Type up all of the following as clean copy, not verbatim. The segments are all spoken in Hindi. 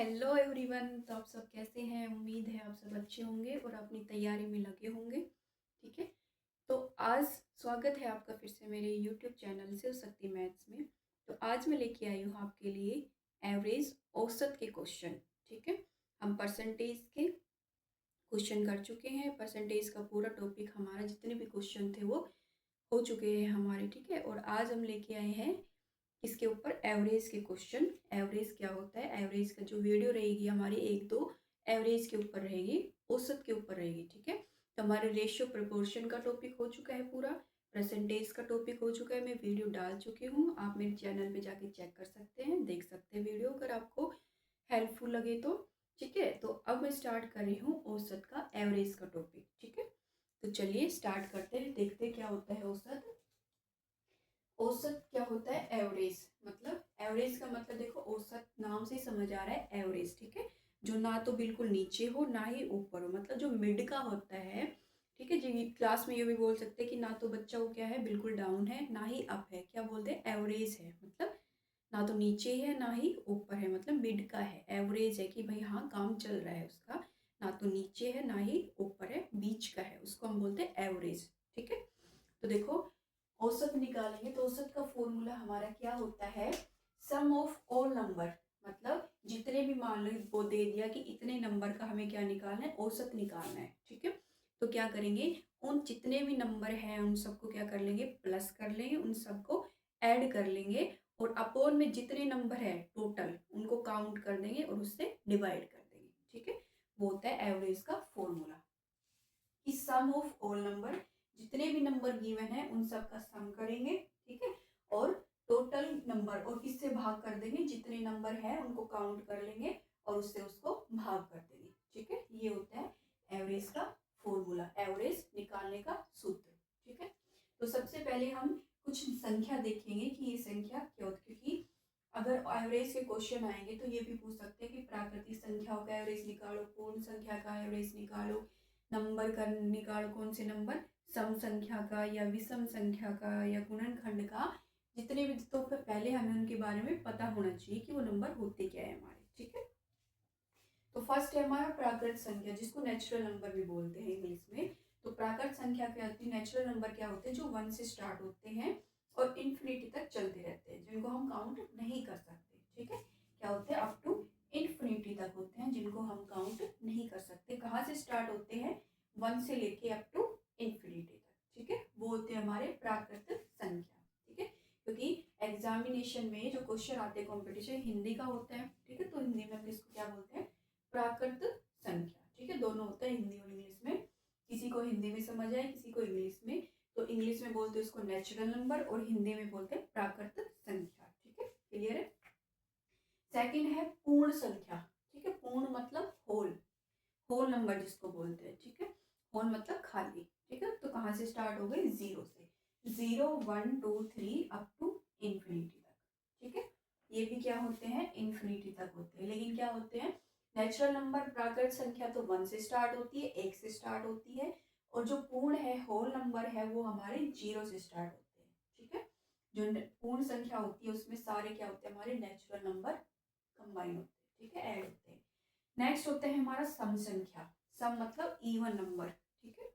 Hello everyone. तो आप सब कैसे हैं? उम्मीद है आप सब अच्छे होंगे और अपनी तैयारी में लगे होंगे। ठीक है। तो आज स्वागत है आपका फिर से मेरे YouTube channel Shiv Shakti maths में। तो आज मैं लेके आई हूँ आपके लिए एवरेज औसत के क्वेश्चन। ठीक है। हम परसेंटेज के क्वेश्चन कर चुके हैं। परसेंटेज का पूरा टॉपिक हमारा जितने भी क्वेश्चन थे वो हो चुके हैं हमारे। ठीक है। और आज हम लेके आए हैं इसके ऊपर एवरेज के क्वेश्चन। एवरेज क्या होता है, एवरेज का जो वीडियो रहेगी हमारी एक दो एवरेज के ऊपर रहेगी, औसत के ऊपर रहेगी। ठीक है। तो हमारे रेशियो प्रोपोर्शन का टॉपिक हो चुका है, पूरा परसेंटेज का टॉपिक हो चुका है। मैं वीडियो डाल चुकी हूँ, आप मेरे चैनल पे जाके चेक कर सकते हैं, देख सकते हैं वीडियो अगर आपको हेल्पफुल लगे तो। ठीक है। तो अब मैं स्टार्ट कर रही हूँ औसत का, एवरेज का टॉपिक। ठीक है। तो चलिए स्टार्ट करते हैं, देखते हैं क्या होता है औसत। औसत क्या होता है? एवरेज मतलब, एवरेज का मतलब देखो, औसत नाम से समझ आ रहा है एवरेज। ठीक है। जो ना तो बिल्कुल नीचे हो ना ही ऊपर हो, मतलब जो मिड का होता है। ठीक है जी। क्लास में ये भी बोल सकते हैं कि ना तो बच्चा वो क्या है, बिल्कुल डाउन है, ना ही अप है, क्या बोलते हैं, एवरेज है। मतलब ना तो नीचे है ना ही ऊपर है, मतलब मिड का है, एवरेज है कि भाई हाँ काम चल रहा है उसका। ना तो नीचे है ना ही ऊपर है, बीच का है, उसको हम बोलते हैं एवरेज। ठीक है। तो देखो, औसत निकालेंगे तो औसत का फॉर्मूला हमारा क्या होता है, सम ऑफ ऑल नंबर। मतलब जितने भी, मान लो वो दे दिया कि इतने नंबर का हमें क्या निकालना है, औसत निकालना है। ठीक है। तो क्या करेंगे, उन जितने भी नंबर हैं उन सबको क्या कर लेंगे, प्लस कर लेंगे, उन सबको ऐड कर लेंगे, और अपोन में जितने नंबर है टोटल उनको काउंट कर देंगे और उससे डिवाइड कर देंगे। ठीक है। वो होता है एवरेज का फॉर्मूला, कि सम ऑफ ऑल नंबर, जितने भी नंबर गिवन है उन सब का सम करेंगे। ठीक है। और टोटल नंबर और किससे भाग कर देंगे, जितने नंबर है उनको काउंट कर लेंगे और उससे उसको भाग कर देंगे। ठीक है। ये होता है एवरेज का फॉर्मूला, एवरेज निकालने का सूत्र। ठीक है। तो सबसे पहले हम कुछ संख्या देखेंगे कि ये संख्या क्या होती है, क्योंकि अगर एवरेज के क्वेश्चन आएंगे तो ये भी पूछ सकते हैं कि प्राकृतिक संख्याओं का एवरेज निकालो, पूर्ण संख्या का एवरेज निकालो, नंबर का निकालो, कौन से नंबर, सम संख्या का या विषम संख्या का या गुणनखंड का, जितने भी। तो पहले हमें उनके बारे में पता होना चाहिए कि वो नंबर होते क्या है हमारे। ठीक है। तो फर्स्ट है हमारा प्राकृत संख्या, जिसको नेचुरल नंबर भी बोलते हैं इंग्लिश में। तो प्राकृत संख्या क्या होती है, नेचुरल नंबर क्या होते हैं, जो 1 से स्टार्ट होते हैं और इन्फिनिटी तक चलते रहते हैं, जिनको हम काउंट नहीं कर सकते। ठीक है। क्या होते हैं, अप टू इन्फिनिटी तक होते हैं, जिनको हम काउंट नहीं कर सकते। कहाँ से स्टार्ट होते हैं, 1 से लेके अप टू इन्फिनिटी तक। ठीक है। वो होते हैं हमारे प्राकृत संख्या। ठीक है। क्योंकि एग्जामिनेशन में जो क्वेश्चन आते हैं कॉम्पिटिशन हिंदी का होता है। ठीक है। तो हिंदी में हम इसको क्या बोलते हैं, प्राकृत संख्या। ठीक है। दोनों होता है हिंदी और इंग्लिश में, किसी को हिंदी में समझ आए किसी को इंग्लिश में। तो इंग्लिश में बोलते हैं उसको नेचुरल नंबर और हिंदी में बोलते हैं प्राकृत संख्या। ठीक है। क्लियर है। सेकंड है पूर्ण संख्या। ठीक है। पूर्ण मतलब होल, होल नंबर जिसको बोलते हैं। ठीक है। होल मतलब खाली। ठीक है। तो कहाँ से स्टार्ट हो गए, 0 से, 0 1 2 3 अप टू इन्फिनिटी तक। ठीक है। ये भी क्या होते हैं, इन्फिनिटी तक होते हैं। लेकिन क्या होते हैं, नेचुरल नंबर प्राकृत संख्या तो 1 से स्टार्ट होती है, 1 से स्टार्ट होती है, और जो पूर्ण है, होल नंबर है, वो हमारे 0 से स्टार्ट होते हैं। ठीक है। जो पूर्ण संख्या होती है उसमें सारे क्या होते हैं, हमारे नेचुरल नंबर कंबाइन होते हैं। ठीक है, ऐड होते हैं। नेक्स्ट होता है हमारा सम संख्या। सम मतलब इवन नंबर। ठीक है।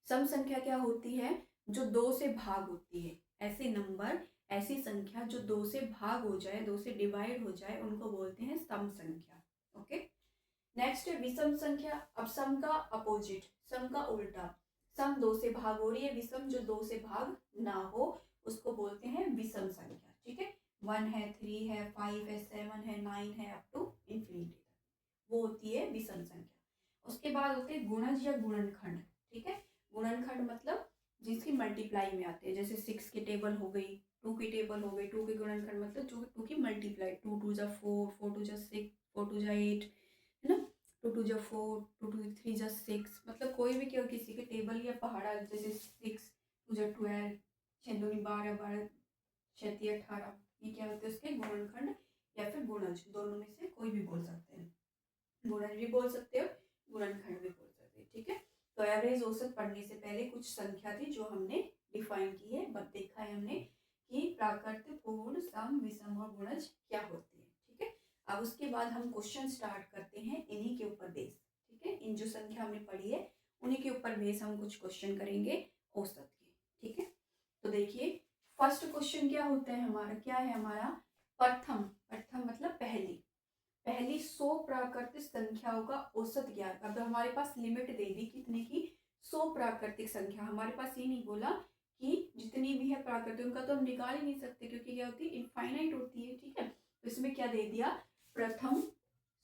सम संख्या क्या होती है, जो 2 से भाग होती है। ऐसे नंबर, ऐसी संख्या जो 2 से भाग हो जाए, 2 से डिवाइड हो जाए, उनको बोलते हैं सम संख्या। ओके। नेक्स्ट है विषम संख्या। अब सम का अपोजिट, सम का उल्टा, सम 2 से भाग हो रही है, विषम जो 2 से भाग ना हो उसको बोलते हैं विषम संख्या। ठीक है। 1 है, 3 है, 5 है, 7 है, 9 है, अप टू इन्फिनिटी तक, वो होती है विषम संख्या। उसके बाद होते हैं गुणज या गुणनखंड। ठीक है। गुणनखंड मतलब जिसकी मल्टीप्लाई में आते हैं, जैसे 6 की टेबल हो गई, 2 की टेबल हो गई। 2 के गुणनखंड मतलब जो 2 की मल्टीप्लाई, 2 2 जा 4, 4 2 जा 6, 4 2 जा 8, है ना। 2 2 जा 4, 2 2 3 जा 6, मतलब कोई भी क्यों किसी के टेबल या पहाड़ा, जैसे 6 2 जा 12, 6 दूनी 12, 12 6 3 18, ये क्या होते हैं उसके गुणनखंड या फिर गुणज, दोनों में से कोई भी बोल सकते हैं। गुणज भी बोल सकते हो, गुणनखंड भी बोल सकते हैं। ठीक है। तो एवरेज औसत पढ़ने से पहले कुछ संख्या थी जो हमने डिफाइन की है, बट देखा है हमने कि प्राकृत, पूर्ण, सम, विषम और गुणज क्या होती है। ठीक है। अब उसके बाद हम क्वेश्चन स्टार्ट करते हैं इन्हीं के ऊपर बेस, ठीक है। इन जो संख्या हमने पढ़ी है उन्हीं के ऊपर बेस हम कुछ क्वेश्चन करेंगे औसत के, ठीक है। तो देखिए फर्स्ट क्वेश्चन क्या होता है हमारा, क्या है हमारा, प्रथम, प्रथम मतलब पहली 100 प्राकृतिक संख्याओं का औसत ज्ञात। अब हमारे पास लिमिट दे दी कितने की, 100 प्राकृतिक संख्या। हमारे पास ये नहीं बोला कि जितनी भी है प्राकृतिक उनका तो हम निकाल ही नहीं सकते क्योंकि क्या होती है, इनफाइनाइट होती है, ठीक है। तो इसमें क्या दे दिया, प्रथम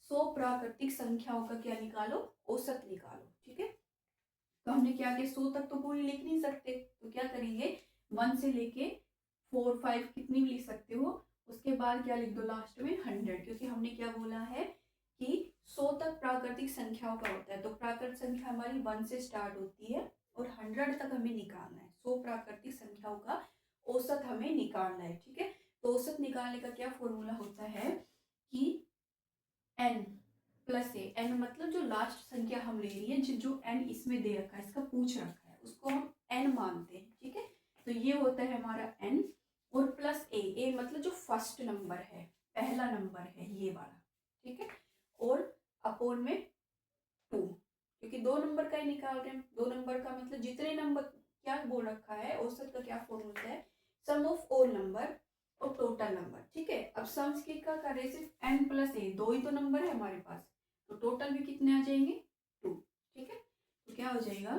100 प्राकृतिक संख्याओं का क्या निकालो, औसत निकालो, ठीक है। तो हमने क्या किया, 100 तक तो पूरी लिख नहीं सकते, तो क्या करेंगे 1 से लेके 4 5 कितनी भी लिख सकते हो, उसके बाद क्या लिख दो लास्ट में 100, क्योंकि हमने क्या बोला है कि 100 तक प्राकृतिक संख्याओं का होता है। तो प्राकृतिक संख्या हमारी 1 से स्टार्ट होती है और 100 तक हमें निकालना है। 100 प्राकृतिक संख्याओं का औसत हमें निकालना है, ठीक है। तो औसत निकालने का क्या फॉर्मूला होता है कि n प्लस ए, एन मतलब जो लास्ट संख्या हम ले रही है, जो n इसमें दे रखा है, इसका पूछ रखा है, उसको हम n मानते हैं, ठीक है। तो ये होता है हमारा n और प्लस ए, ए मतलब जो फर्स्ट नंबर है, पहला नंबर है ये वाला, ठीक है। और अपोन में 2, क्योंकि 2 नंबर का ही निकाल रहे हैं। 2 नंबर का मतलब जितने नंबर, क्या बोल रखा है औसत का क्या फॉर्मूला है, सम ऑफ ऑल नंबर और टोटल नंबर, ठीक है। अब सम्स की का कर रहे सिर्फ n प्लस ए, 2 ही तो नंबर है हमारे पास, तो टोटल भी कितने आ जाएंगे 2, ठीक है। तो क्या हो जाएगा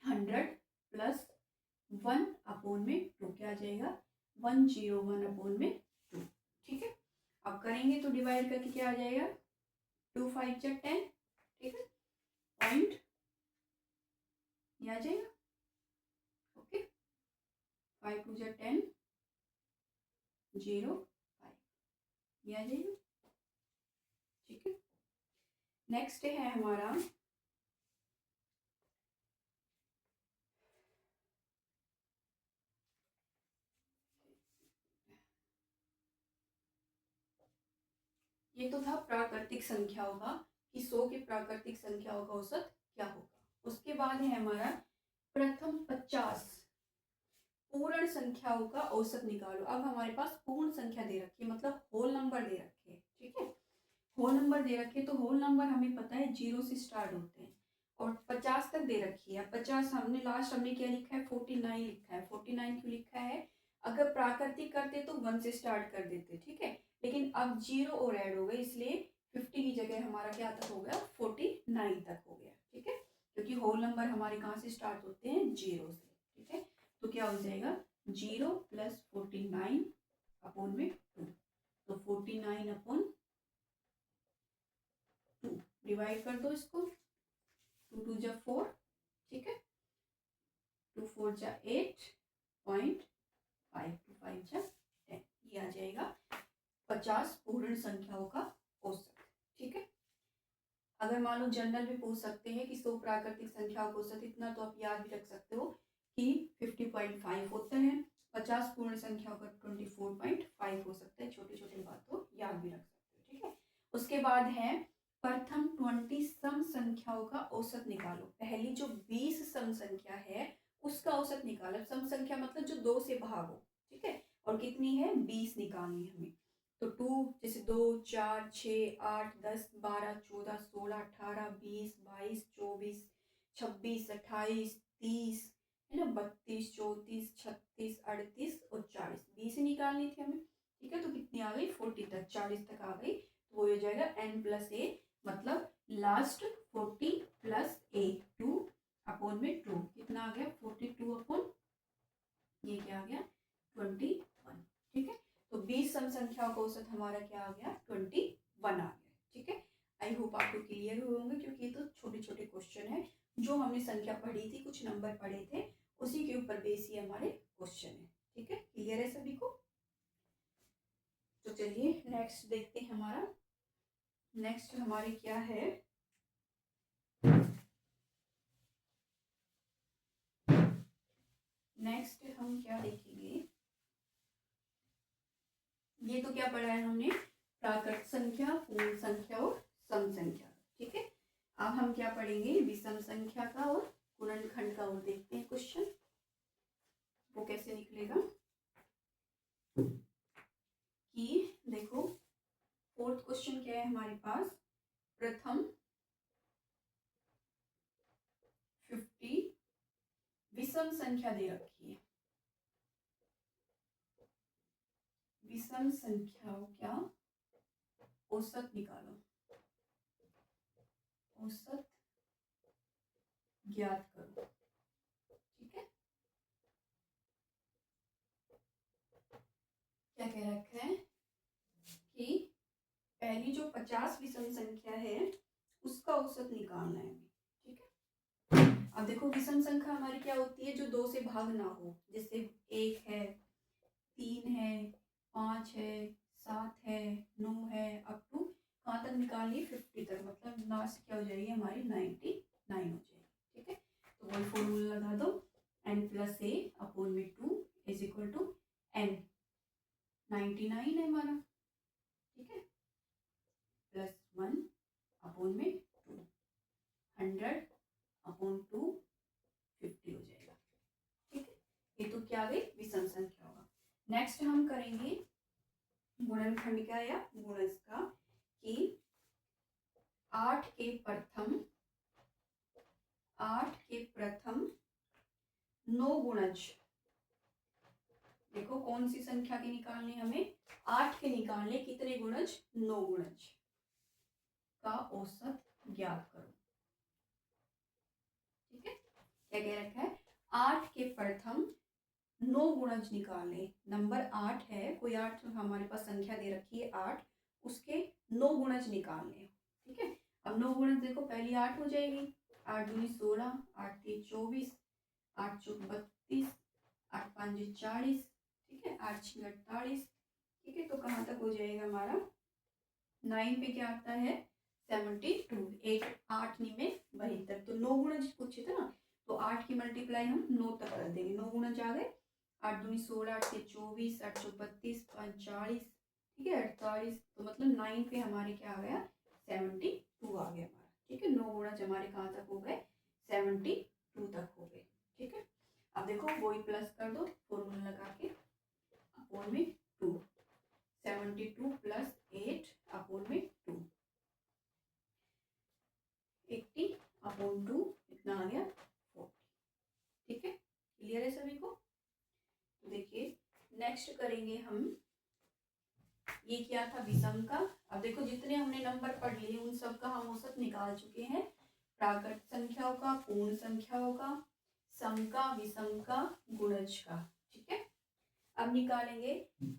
100 प्लस 1 अपोन में 2, क्या आ जाएगा 101 अपोन में 2, ठीक है। अब करेंगे तो डिवाइड करके क्या आ जाएगा 2 5 जा 10, ठीक है, पॉइंट ये आ जाएगा, ओके। 5 2 जा 10, 0 5 ये आ जाएगा, ठीक है। नेक्स्ट है हमारा ये तो था प्राकृतिक संख्याओं का कि 100 की प्राकृतिक संख्याओं का औसत क्या होगा। उसके बाद है हमारा प्रथम 50 पूर्ण संख्याओं का औसत निकालो। अब हमारे पास पूर्ण संख्या दे रखी है, मतलब होल नंबर दे रखे हैं, ठीक है। होल नंबर दे रखे, तो होल नंबर हमें पता है 0 से स्टार्ट होते हैं और 50 तक दे रखी है। 50 हमने लास्ट हमने क्या लिखा है 49 लिखा है। 49 क्यों लिखा है, अगर प्राकृतिक करते तो 1 से स्टार्ट कर देते, ठीक है। लेकिन अब 0 और ऐड हो गए, इसलिए 50 की जगह हमारा क्या तक हो गया 49 तक हो गया, ठीक है। क्योंकि होल नंबर हमारे कहाँ से स्टार्ट होते हैं 0 से, ठीक है। तो क्या हो जाएगा 0 प्लस 49 अपोन में 2, तो 49 अपोन 2 डिवाइड कर दो इसको, 2 2 जा 4, ठीक है, 2 4 जा 8.5, 2 5 जा 10, ये आ जाएगा 50 पूर्ण संख्याओं का औसत, ठीक है। अगर मान लो जनरल भी पूछ सकते हैं कि 100 प्राकृतिक संख्याओं का औसत, इतना तो आप याद भी रख सकते हो कि 50.5 होता है। 50 पूर्ण संख्याओं का 24.5 हो सकता है। छोटे छोटे बात तो याद भी रख सकते हो, ठीक है। उसके बाद है प्रथम 20 सम संख्याओं का औसत निकालो। पहली जो 20 सम संख्या है उसका औसत निकालो। सम संख्या मतलब जो 2 से भाग हो, ठीक है, और कितनी है 20 निकालनी है हमें। तो 2 जैसे 2 4 6 8 10 12 14 16 18 20 22 24 26 28 30 है ना, 32 34 36 38 और 40, 20 निकालनी थी हमें, ठीक है। तो कितनी आ गई 40 तक, 40 तक आ गई, तो वो हो जाएगा n प्लस ए, मतलब लास्ट 40 प्लस ए 2 अपोन में 2, कितना आ गया 42 अपोन ये क्या आ गया 21, ठीक है। तो 20 सम संख्याओं का औसत हमारा क्या आ गया 21 आ गया, ठीक है। आई होप आपको क्लियर हुए होंगे, क्योंकि ये तो छोटे छोटे क्वेश्चन है जो हमने संख्या पढ़ी थी, कुछ नंबर पढ़े थे, उसी के ऊपर बेस ही हमारे क्वेश्चन है, ठीक है। क्लियर है सभी को। तो चलिए नेक्स्ट देखते हैं हमारा, नेक्स्ट हमारे क्या है, नेक्स्ट हम क्या देखेंगे, ये तो क्या पढ़ा है हमने प्राकृत संख्या, पूर्ण संख्या और सम संख्या, ठीक है। अब हम क्या पढ़ेंगे विषम संख्या का और गुणनखंड का, और देखते हैं क्वेश्चन वो कैसे निकलेगा। कि देखो फोर्थ क्वेश्चन क्या है हमारे पास, प्रथम 50 विषम संख्या दे रखी है। विषम संख्याओं का औसत निकालो, औसत ज्ञात करो। ठीक है, क्या कह रखा है कि पहली जो 50 विषम संख्या है उसका औसत निकालना है। ठीक है, अब देखो विषम संख्या हमारी क्या होती है, जो 2 से भाग ना हो, जैसे 1 है, 3 है, 5 है, 7 है, 9 है, अप टू कहाँ तक निकालिए 50 तक, मतलब लास्ट क्या हो जाएगी हमारी 99 हो जाएगी। ठीक है, तो वही फॉर्मूला लगा दो, n+a/2 is equal to n, 99 है हमारा। ठीक है, +1/2, 100/2 50 हो जाएगा। ठीक है, ये तो क्या आ गई विषम संख्या होगा। नेक्स्ट हम करेंगे गुणनखंड का या गुणज का, कि 8 के प्रथम 9 गुणज। देखो कौन सी संख्या के निकालने, हमें 8 के निकालने, कितने गुणज, 9 गुणज का औसत ज्ञात करो। ठीक है, क्या कह रखा है, 8 के प्रथम 9 गुणज निकालने, नंबर 8 है, कोई 8 हमारे पास संख्या दे रखी है 8, उसके 9 गुणज निकालने। ठीक है, अब 9 गुणज देखो, पहली 8 हो जाएगी, 8 दूनी 16, 8 तीन 24, 8 चौक 32, 8 पाँच 40, ठीक है, 8 छः 48। ठीक है, तो कहाँ तक हो जाएगा हमारा, 9 पे क्या आता है 72, 8 में 72, तो 9 गुणज पूछे थे ना, तो 8 की मल्टीप्लाई हम 9 तक कर देंगे, 9 गुणज आ गए, 8 दूनी 16, 8 से 24, 8 चौक 32, 5 40, ठीक है 48, तो मतलब 9 पे हमारे क्या आ गया 72 आ गया हमारा। ठीक है, 9 गुणज हमारे कहाँ तक हो गए 72 तक हो गए। ठीक है, अब देखो वही प्लस कर दो फॉर्मूला लगा के, अपोन में 2, 72 + 8 अपोन में 2, 80/2 इतना आ गया 40। ठीक है, क्लियर है सभी को। तो देखिए नेक्स्ट करेंगे हम, ये क्या था विषम का। अब देखो जितने हमने नंबर पढ़ लिए उन सब का हम औसत निकाल चुके हैं, प्राकृत संख्याओं का, पूर्ण संख्याओं का, सम का, विषम का, गुणज का। ठीक है, अब निकालेंगे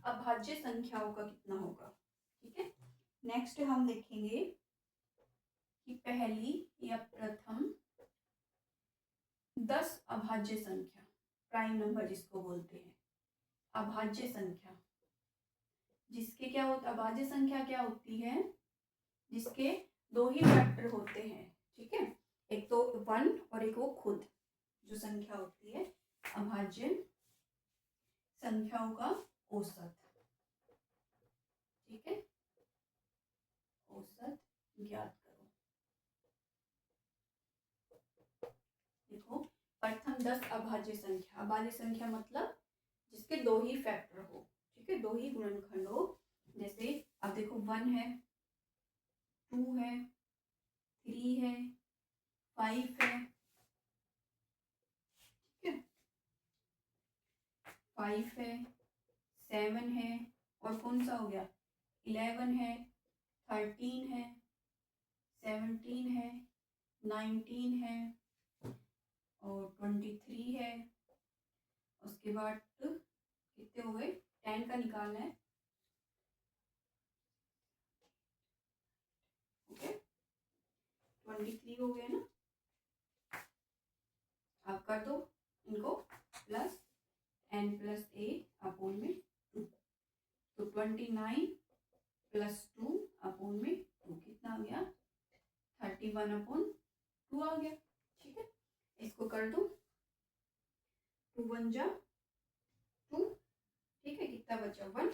अभाज्य संख्याओं का कितना होगा। ठीक है, नेक्स्ट हम देखेंगे कि पहली या प्रथम 10 अभाज्य संख्या, प्राइम नंबर जिसको बोलते हैं, अभाज्य संख्या, जिसके क्या होता, अभाज्य संख्या क्या होती है, जिसके 2 ही फैक्टर होते हैं। ठीक है, एक तो 1 और एक वो खुद जो संख्या होती है, अभाज्य संख्याओं का औसत। ठीक है, औसत ज्ञात करो। देखो प्रथम 10 अभाज्य संख्या, अभाज्य संख्या मतलब जिसके 2 ही फैक्टर हो। ठीक है, 2 ही गुणनखंड हो, जैसे अब देखो 1 है, 2 है, 3 है, 5 है। ठीक है, 5 है, 7 है, और कौन सा हो गया 11 है, 13 है, 17 है, 19 है, और 23 है। उसके बाद कितने हो गए, 10 का निकालना है। ओके, 23 हो गया ना, आप कर दो इनको प्लस n+a/2, तो 29 + 2 अपोन में 2 कितना आ गया 31/2 आ गया। ठीक है, इसको कर दो 2 1 जा 2। ठीक है, कितना बचा 1,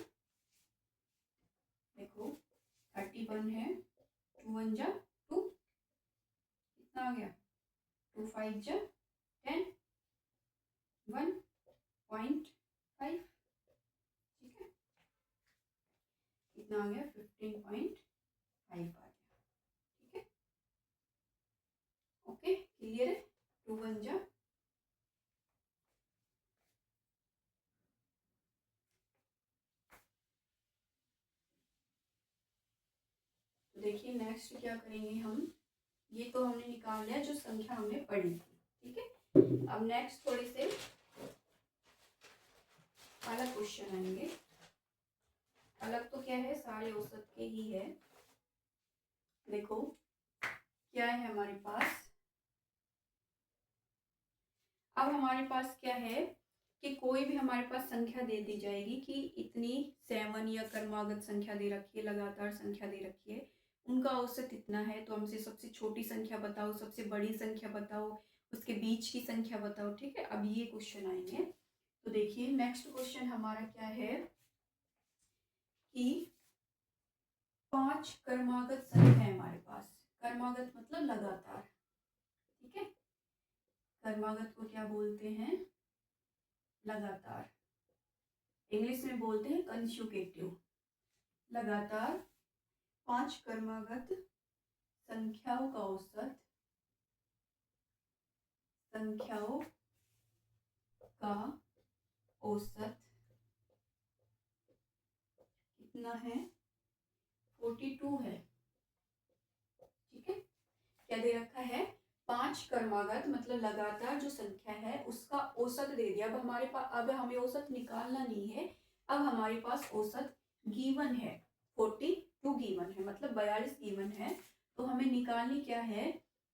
देखो 31 है, 2 1 जा 2, कितना आ गया 2 5 जा 10, 1.5। ठीक है, कितना आ गया 15.5 आ गया। ठीक है, ओके, क्लियर है। 2 1 जा, तो देखिए नेक्स्ट क्या करेंगे हम, ये तो हमने निकाल लिया जो संख्या हमने पढ़ी थी। ठीक है, अब नेक्स्ट थोड़े से अलग क्वेश्चन आएंगे। अलग तो क्या है, सारे औसत के ही है। देखो क्या है हमारे पास, अब हमारे पास क्या है कि कोई भी हमारे पास संख्या दे दी जाएगी कि इतनी 7 या क्रमागत संख्या दे रखी है, लगातार संख्या दे रखी है, उनका औसत इतना है। तो हमसे सबसे छोटी संख्या बताओ, सबसे बड़ी संख्या बताओ, उसके बीच की संख्या बताओ। ठीक है, अब ये क्वेश्चन आएंगे। तो देखिए नेक्स्ट क्वेश्चन हमारा क्या है कि 5 क्रमागत संख्या है हमारे पास। क्रमागत मतलब लगातार। ठीक है, क्रमागत को क्या बोलते हैं, लगातार। इंग्लिश में बोलते हैं कंसेक्यूटिव। लगातार 5 क्रमागत संख्याओं का औसत, संख्याओं का औसत कितना है, 42 है। ठीक है, क्या दे रखा है, 5 क्रमागत मतलब लगातार जो संख्या है उसका औसत दे दिया। अब हमारे पास, अब हमें औसत निकालना नहीं है, अब हमारे पास औसत गिवन है, 42 गिवन है, मतलब 42 गिवन है। तो हमें निकालनी क्या है,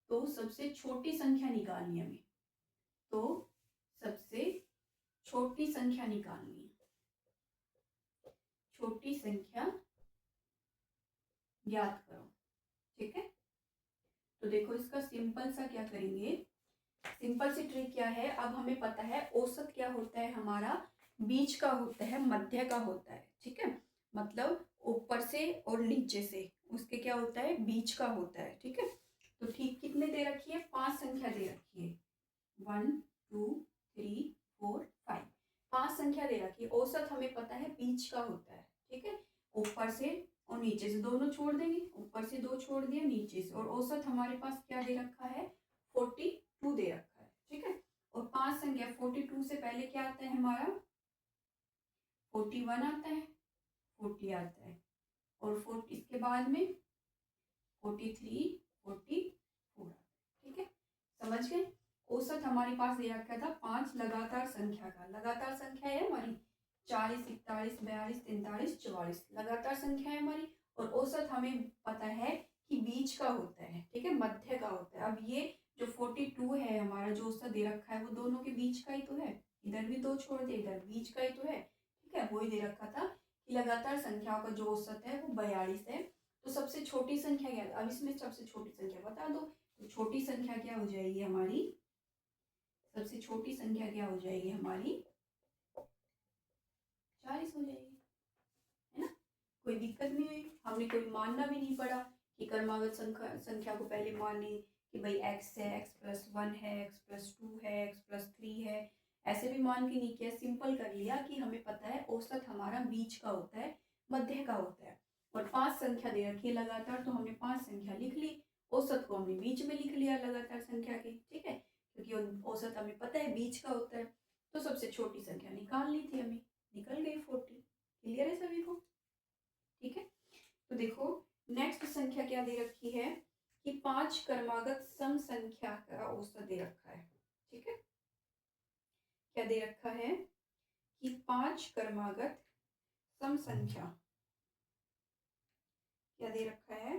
तो सबसे छोटी संख्या निकालनी है हमें। तो सबसे छोटी संख्या निकालनी है, छोटी संख्या ज्ञात करो। ठीक है, तो देखो इसका सिंपल सा क्या करेंगे, सिंपल सी ट्रिक क्या है, अब हमें पता है औसत क्या होता है हमारा, बीच का होता है, मध्य का होता है। ठीक है, मतलब ऊपर से और नीचे से उसके क्या होता है, बीच का होता है। ठीक है, तो ठीक कितने दे रखी है, 5 संख्या दे रखी है, 1 2 3 4 5, 5 संख्या दे रखी है। औसत हमें पता है बीच का होता है। ठीक है, ऊपर से और नीचे से दोनों छोड़ देंगे, ऊपर से 2 छोड़ दिया, नीचे से, और औसत हमारे पास क्या दे रखा है, 42 दे रखा है। ठीक है, और 5 संख्या 42 से पहले क्या आता है हमारा, 41 आता है, 40 आता है, और 40 इसके बाद में 43 44 आता है। ठीक है, समझ गए। औसत हमारे पास दे रखा था 5 लगातार संख्या का, लगातार संख्या है हमारी 40 41 42 43 44 लगातार संख्या है हमारी, और औसत हमें पता है कि बीच का होता है। ठीक है, मध्य का होता है। अब ये जो 42 है हमारा जो औसत दे रखा है वो दोनों के बीच का ही तो है, इधर भी 2 छोड़ दे, इधर बीच का ही तो है। ठीक है, वही दे रखा था कि लगातार संख्याओं का जो औसत है वो 42 है। तो सबसे छोटी संख्या क्या, अब इसमें सबसे छोटी संख्या बता दो। तो छोटी संख्या क्या हो जाएगी हमारी, सबसे छोटी संख्या क्या हो जाएगी हमारी, 40 हो जाएगी, है ना। कोई दिक्कत नहीं हुई, हमने कोई मानना भी नहीं पड़ा कि क्रमागत संख्या को पहले माने कि भाई x है, x+1 है, x+2 है, x+3 है, ऐसे भी मान के नहीं किया, सिंपल कर लिया कि हमें पता है औसत हमारा बीच का होता है, मध्य का होता है। और 5 संख्या दे रखी है लगातार, तो हमने 5 संख्या लिख ली, औसत को हमने बीच में लिख लिया लगातार संख्या के। ठीक है, क्योंकि औसत हमें पता है बीच का होता है, तो सबसे छोटी संख्या निकालनी थी हमें, निकल गई 40। क्लियर है सभी को। ठीक है, तो देखो नेक्स्ट संख्या क्या दे रखी है कि 5 क्रमागत सम संख्या का औसत दे रखा है। ठीक है, क्या दे रखा है कि 5 क्रमागत सम संख्या, क्या दे रखा है,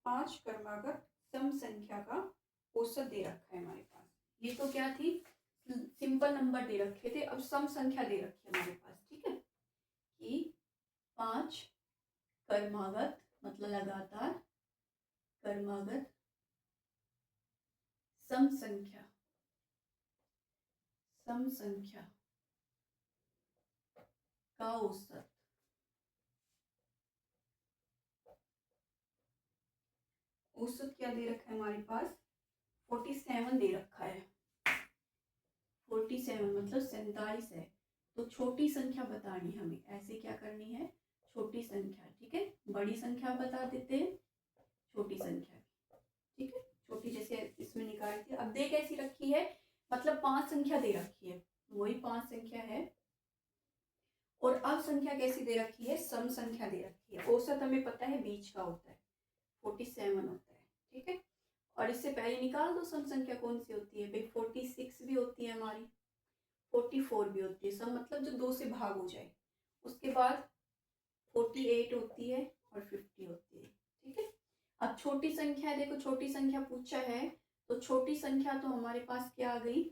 5 क्रमागत सम संख्या का औसत दे रखा है हमारे पास। ये तो क्या थी, सिंपल नंबर दे रखे थे, अब सम संख्या दे रखी है हमारे पास। ठीक है, कि 5 क्रमागत मतलब लगातार क्रमागत सम संख्या, सम संख्या का औसत, औसत क्या दे रखा है हमारे पास, 47 दे रखा है। 47 मतलब 47 है। तो छोटी संख्या बतानी हमें, ऐसे क्या करनी है, छोटी संख्या, ठीक है। बड़ी संख्या बता देते हैं, छोटी संख्या, ठीक है। छोटी जैसे इसमें निकाली थी, अब दे कैसी रखी है, मतलब 5 संख्या दे रखी है, वही 5 संख्या है। और अब संख्या कैसी दे रखी है, सम संख्या दे रखी है। औसत हमें पता है बीच का होता है, 47 होता है, ठीक है। और इससे पहले निकाल दो सम संख्या कौन सी होती है भाई, 46 भी होती है हमारी, 44 भी होती है। सम मतलब जो 2 से भाग हो जाए। उसके बाद 48 होती है और 50 होती है, ठीक है। अब छोटी संख्या, देखो छोटी संख्या पूछा है, तो छोटी संख्या तो हमारे पास क्या आ गई,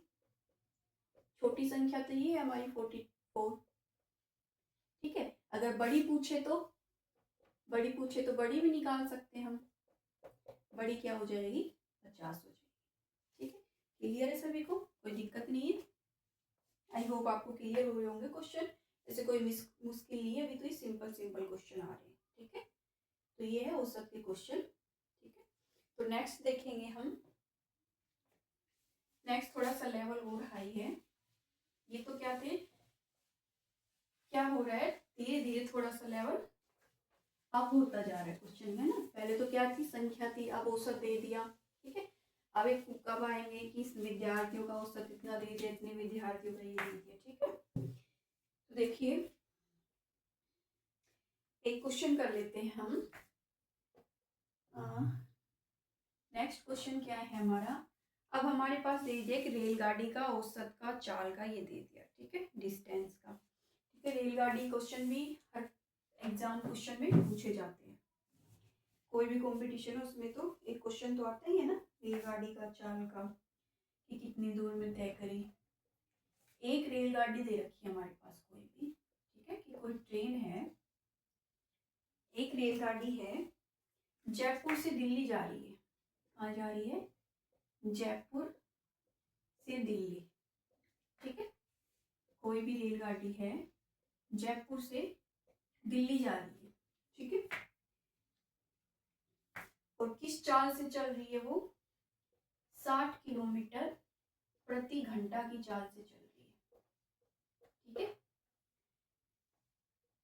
छोटी संख्या तो ये है हमारी 44, ठीक है। अगर बड़ी पूछे तो बड़ी भी निकाल सकते हैं हम, बड़ी क्या हो जाएगी, 50 हो जाएगी, ठीक है। क्लियर है सभी को, कोई दिक्कत नहीं है। आई होप आपको क्लियर हुए होंगे क्वेश्चन, ऐसे कोई मुश्किल नहीं है, अभी तो ये सिंपल क्वेश्चन आ रहे हैं, ठीक है। तो ये है औसत के क्वेश्चन, ठीक है। तो नेक्स्ट देखेंगे हम, नेक्स्ट थोड़ा सा लेवल और हाई है। ये तो क्या थे, क्या हो रहा है, धीरे धीरे थोड़ा सा लेवल अब होता जा रहा है क्वेश्चन में ना। पहले तो क्या थी, संख्या थी, अब औसत दे दिया, ठीक है। अब एक कब आएंगे कि विद्यार्थियों का औसत इतना दे दिया, इतने विद्यार्थियों का ये दे दिया, ठीक है। तो देखिए एक क्वेश्चन कर लेते हैं हम। नेक्स्ट क्वेश्चन क्या है हमारा, अब हमारे पास दे दिया कि रेलगाड़ी का औसत का चाल का ये दे दिया, ठीक है, डिस्टेंस का, ठीक है। रेलगाड़ी क्वेश्चन भी हर एग्जाम क्वेश्चन में पूछे जाते हैं, कोई भी कंपटीशन है उसमें तो एक क्वेश्चन तो आता ही है ना, रेलगाड़ी का चाल का कि कितनी दूर में तय करी। एक रेलगाड़ी दे रखी है हमारे पास कोई भी, ठीक है, कि कोई ट्रेन है, एक रेलगाड़ी है, जयपुर से दिल्ली जा रही है, कहाँ जा रही है, जयपुर से दिल्ली, ठीक है। कोई भी रेलगाड़ी है, जयपुर से दिल्ली जा रही है, ठीक है। और किस चाल से चल रही है वो, 60 किलोमीटर प्रति घंटा की चाल से चल रही है, ठीक है।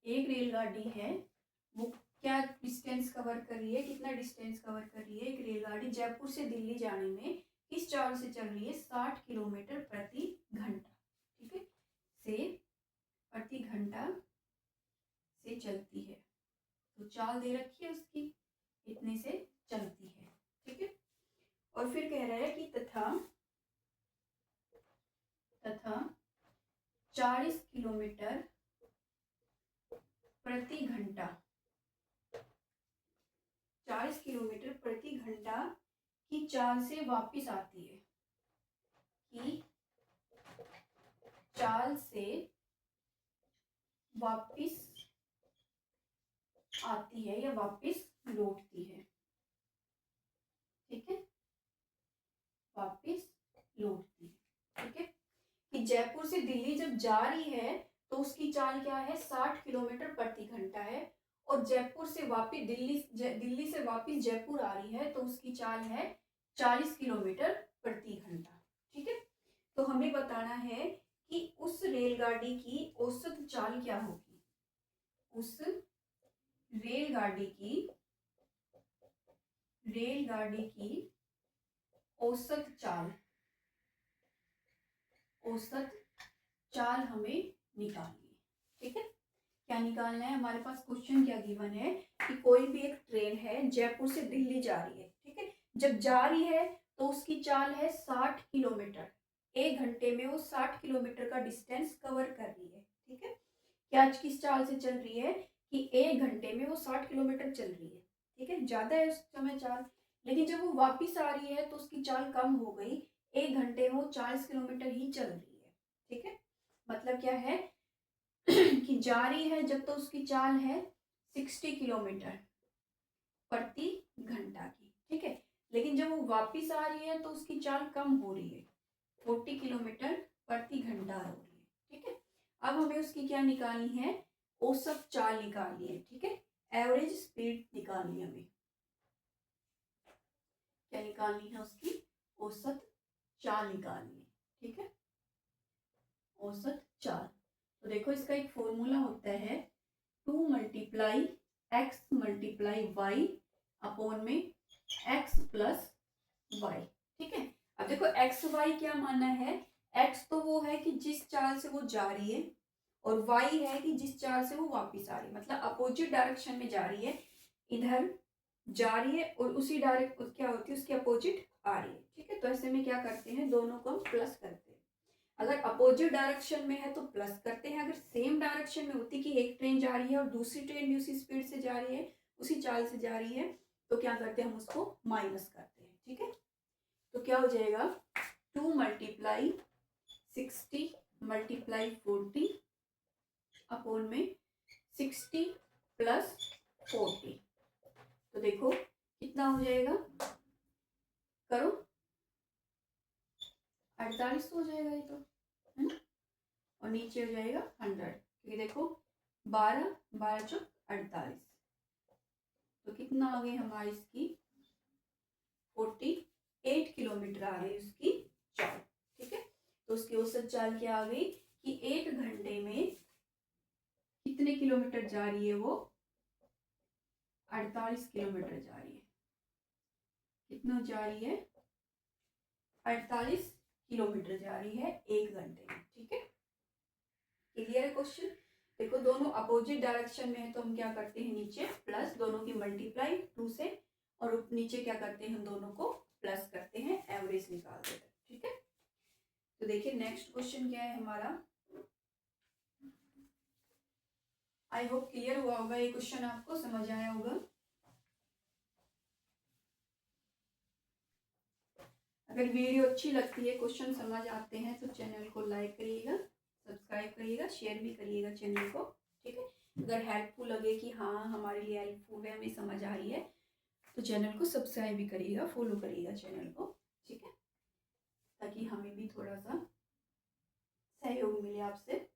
एक रेलगाड़ी है, वो क्या डिस्टेंस कवर कर रही है, कितना डिस्टेंस कवर कर रही है, एक रेलगाड़ी जयपुर से दिल्ली जाने में किस चाल से चल रही है, 60 किलोमीटर प्रति घंटा, ठीक है, से प्रति घंटा से चलती है। तो चाल दे रखी है उसकी, इतने से चलती है, ठीक है। और फिर कह रहा है कि तथा 40 किलोमीटर प्रति घंटा, 40 किलोमीटर प्रति घंटा की चाल से वापस आती है, कि चाल से वापस आती है या वापस लौटती है, ठीक है, वापस लौटती है, ठीक है। कि जयपुर से दिल्ली जब जा रही है तो उसकी चाल क्या है, 60 किलोमीटर प्रति घंटा है। और जयपुर से वापस दिल्ली से वापस जयपुर आ रही है तो उसकी चाल है 40 किलोमीटर प्रति घंटा, ठीक है। तो हमें बताना है कि उस रेलगाड़ी की औसत चाल क्या होगी, उस रेलगाड़ी की औसत चाल, औसत चाल हमें निकालनी है, ठीक है। क्या निकालना है, हमारे पास क्वेश्चन क्या गिवन है कि कोई भी एक ट्रेन है, जयपुर से दिल्ली जा रही है, ठीक है। जब जा रही है तो उसकी चाल है 60 किलोमीटर, 1 घंटे में वो 60 किलोमीटर का डिस्टेंस कवर कर रही है, ठीक है। क्या किस चाल से चल रही है कि 1 घंटे में वो 60 किलोमीटर चल रही है, ठीक है, ज्यादा है उस समय चाल। लेकिन जब वो वापिस आ रही है तो उसकी चाल कम हो गई, 1 घंटे में वो 40 किलोमीटर ही चल रही है, ठीक है। मतलब क्या है कि जा रही है जब तो उसकी चाल है 60 किलोमीटर प्रति घंटा की, ठीक है। लेकिन जब वो वापिस आ रही है तो उसकी चाल कम हो रही है, 40 किलोमीटर प्रति घंटा हो रही है, ठीक है। अब हमें उसकी क्या निकालनी है, औसत चाल निकालनी है, ठीक है। एवरेज स्पीड निकालनी है हमें, क्या निकालनी है, उसकी औसत चाल निकालनी है, ठीक है, औसत चाल। तो देखो इसका एक फॉर्मूला होता है 2 multiply x multiply y upon में एक्स प्लस वाई। ठीक है, अब देखो एक्स वाई क्या माना है, एक्स तो वो है कि जिस चाल से वो जा रही है, और वाई है कि जिस चाल से वो वापस आ रही है, मतलब अपोजिट डायरेक्शन में जा रही है, इधर जा रही है और उसी डायरेक्ट क्या होती है उसके अपोजिट आ रही है। ठीक है, तो ऐसे में क्या करते हैं, दोनों को हम प्लस करते हैं। अगर अपोजिट डायरेक्शन में है तो प्लस करते हैं, अगर सेम डायरेक्शन में होती कि एक ट्रेन जा रही है और दूसरी ट्रेन भी उसी स्पीड से जा रही है, उसी चाल से जा रही है, तो क्या करते हैं, हम उसको माइनस करते हैं। ठीक है, तो क्या हो जाएगा, 2 मल्टीप्लाई 60 मल्टीप्लाई 40 अपॉन में 60 प्लस 40। तो देखो कितना हो जाएगा, करो 48 हो जाएगा ये तो, है ना, और नीचे हो जाएगा 100, क्योंकि देखो 12 12 चौक 48, तो कितना आ गई हमारी इसकी 48 किलोमीटर आ गई उसकी चाल। ठीक है, तो उसकी औसत चाल क्या आ गई कि 1 घंटे में कितने किलोमीटर जा रही है वो, 48 किलोमीटर जा रही है। कितना जा रही है, 48 किलोमीटर जा रही है 1 घंटे में। ठीक है, क्लियर है क्वेश्चन। देखो दोनों अपोजिट डायरेक्शन में है तो हम क्या करते हैं, नीचे प्लस, दोनों की मल्टीप्लाई 2 से, और नीचे क्या करते हैं, हम दोनों को प्लस करते हैं, एवरेज निकाल देते हैं। ठीक है, तो देखिए नेक्स्ट क्वेश्चन क्या है हमारा, आई होप क्लियर हुआ होगा, ये क्वेश्चन आपको समझ आया होगा। अगर वीडियो अच्छी लगती है, क्वेश्चन समझ आते हैं, तो चैनल को लाइक करिएगा, सब्सक्राइब करिएगा, शेयर भी करिएगा चैनल को। ठीक है, अगर हेल्पफुल लगे कि हाँ हमारे लिए हेल्पफुल है, हमें समझ आ रही है, तो चैनल को सब्सक्राइब भी करिएगा, फॉलो करिएगा चैनल को। ठीक है, ताकि हमें भी थोड़ा सा सहयोग मिले आपसे,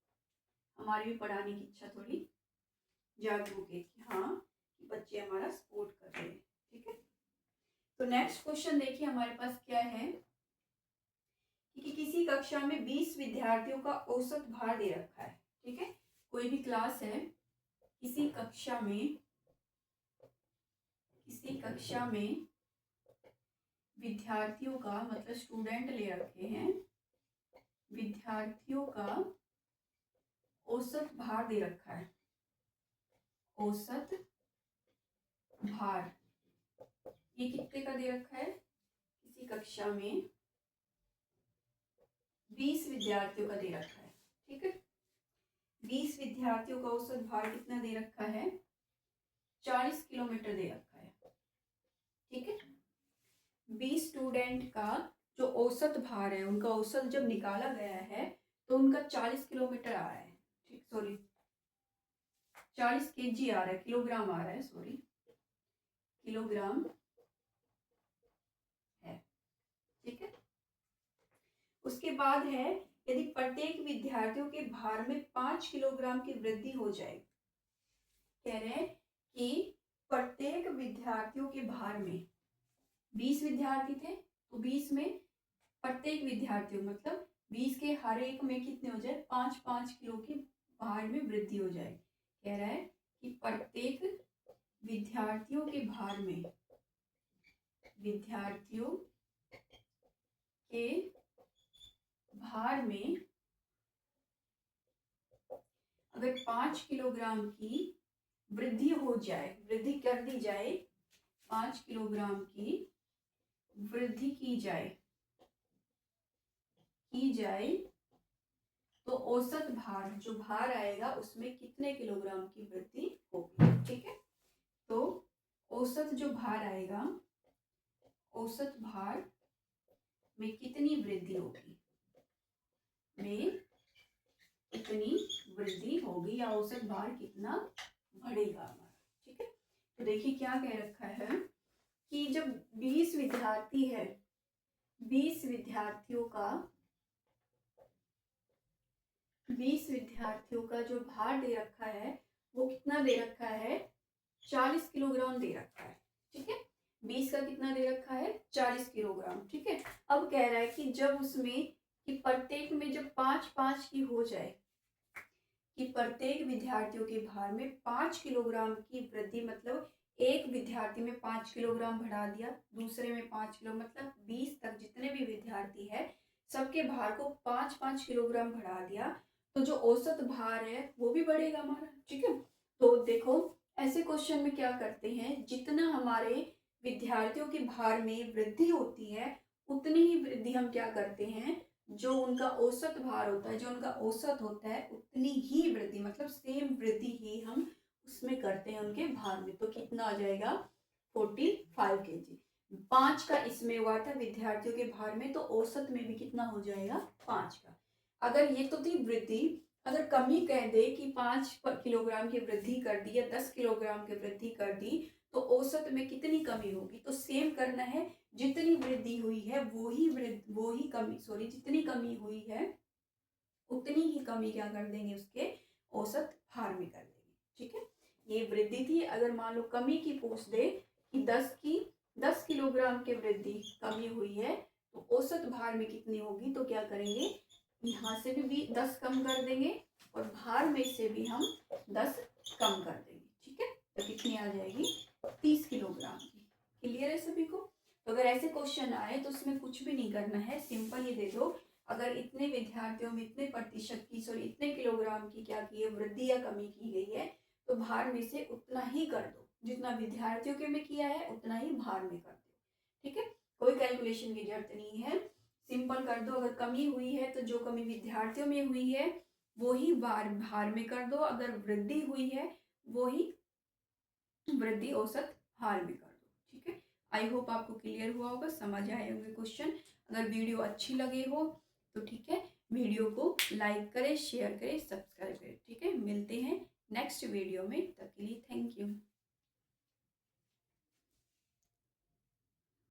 हमारी भी पढ़ाने की इच्छा थोड़ी जागरूक है कि हाँ बच्चे हमारा सपोर्ट कर रहे हैं। ठीक है, तो नेक्स्ट क्वेश्चन देखिए हमारे पास क्या है कि किसी कक्षा में 20 विद्यार्थियों का औसत भार दे रखा है। ठीक है, कोई भी क्लास है, किसी कक्षा में विद्यार्थियों का, मतलब स्टूडेंट ले रखे हैं, विद्यार्थियों का औसत भार दे रखा है, औसत भार ये कितने का दे रखा है, किसी कक्षा में 20 विद्यार्थियों का दे रखा है। ठीक है, 20 विद्यार्थियों का औसत भार कितना दे रखा है, 40 किलोमीटर दे रखा है। ठीक है, 20 स्टूडेंट का जो औसत भार है, उनका औसत जब निकाला गया है तो उनका 40 किलोमीटर आ रहा है। ठीक, सॉरी 40 केजी आ रहा है, किलोग्राम आ रहा है, सॉरी किलोग्राम है। ठीक है, उसके बाद है, यदि प्रत्येक विद्यार्थियों के भार में 5 किलोग्राम की वृद्धि हो जाए, कह रहे हैं कि प्रत्येक विद्यार्थियों के भार में, 20 विद्यार्थी थे तो 20 में प्रत्येक विद्यार्थियों, मतलब 20 के हर एक में कितने हो जाए, 5-5 किलो की भार में वृद्धि हो जाए। कह रहा है कि प्रत्येक विद्यार्थियों के भार में, विद्यार्थियों के भार में अगर 5 किलोग्राम की वृद्धि हो जाए, वृद्धि कर दी जाए, 5 किलोग्राम की वृद्धि की जाए तो औसत भार, जो भार आएगा उसमें कितने किलोग्राम की वृद्धि होगी। ठीक है, तो औसत जो भार आएगा, औसत भार में कितनी वृद्धि होगी, में कितनी वृद्धि होगी, या औसत भार कितना बढ़ेगा हमारा। ठीक है, तो देखिए क्या कह रखा है कि जब 20 विद्यार्थी है, 20 विद्यार्थियों का जो भार दे रखा है वो कितना दे रखा है, 40 किलोग्राम दे रखा है। ठीक है, 20 का कितना दे रखा है, 40 किलोग्राम। ठीक है, अब कह रहा है कि जब उसमें, कि प्रत्येक में जब 5-5 की हो जाए, कि प्रत्येक विद्यार्थियों के भार में 5 किलोग्राम की वृद्धि, मतलब एक विद्यार्थी में 5 किलोग्राम बढ़ा दिया, दूसरे में 5 किलो, मतलब 20 तक जितने भी विद्यार्थी है सबके भार को 5-5 किलोग्राम बढ़ा दिया, तो जो औसत भार है वो भी बढ़ेगा हमारा। ठीक है, तो देखो ऐसे क्वेश्चन में क्या करते हैं, जितना हमारे विद्यार्थियों के भार में वृद्धि होती है उतनी ही वृद्धि हम क्या करते हैं, जो उनका औसत भार होता है, जो उनका औसत होता है उतनी ही वृद्धि, मतलब सेम वृद्धि ही हम उसमें करते हैं उनके भार में। तो कितना आ जाएगा 45 kg। 5 का इसमें हुआ था विद्यार्थियों के भार में, तो औसत में भी कितना हो जाएगा 5 का। अगर ये तो थी वृद्धि, अगर कमी कह दे कि 5 किलोग्राम की वृद्धि कर दी या 10 किलोग्राम की वृद्धि कर दी, तो औसत में कितनी कमी होगी। तो सेम करना है, जितनी वृद्धि हुई है वो ही कमी, सॉरी, जितनी कमी हुई है उतनी ही कमी क्या कर देंगे, उसके औसत भार में कर देंगे। ठीक है, ये वृद्धि थी। अगर मान लो कमी की पूछ दे कि 10 किलोग्राम की वृद्धि कमी हुई है, तो औसत भार में कितनी होगी, तो क्या करेंगे, यहाँ से भी 10 कम कर देंगे और भार में से भी हम 10 कम कर देंगे। ठीक है, तो कितनी आ जाएगी 30 किलोग्राम की। क्लियर है सभी को। तो अगर ऐसे क्वेश्चन आए तो उसमें कुछ भी नहीं करना है, सिंपल ये दे दो, अगर इतने विद्यार्थियों में इतने प्रतिशत की, सॉरी इतने किलोग्राम की क्या की है, वृद्धि या कमी की गई है, तो भार में से उतना ही कर दो, जितना विद्यार्थियों के में किया है उतना ही भार में कर दो। ठीक है, कोई कैलकुलेशन की जरूरत नहीं है, सिंपल कर दो। अगर कमी हुई है तो जो कमी विद्यार्थियों में हुई है वो ही भार में कर दो, अगर वृद्धि हुई है वो ही वृद्धि औसत भार में कर दो। ठीक है, आई होप आपको क्लियर हुआ होगा, समझ आए होंगे क्वेश्चन। अगर वीडियो अच्छी लगे हो तो ठीक है, वीडियो को लाइक करें, शेयर करें, सब्सक्राइब करें। ठीक है, मिलते हैं नेक्स्ट वीडियो में, तब के लिए थैंक यू।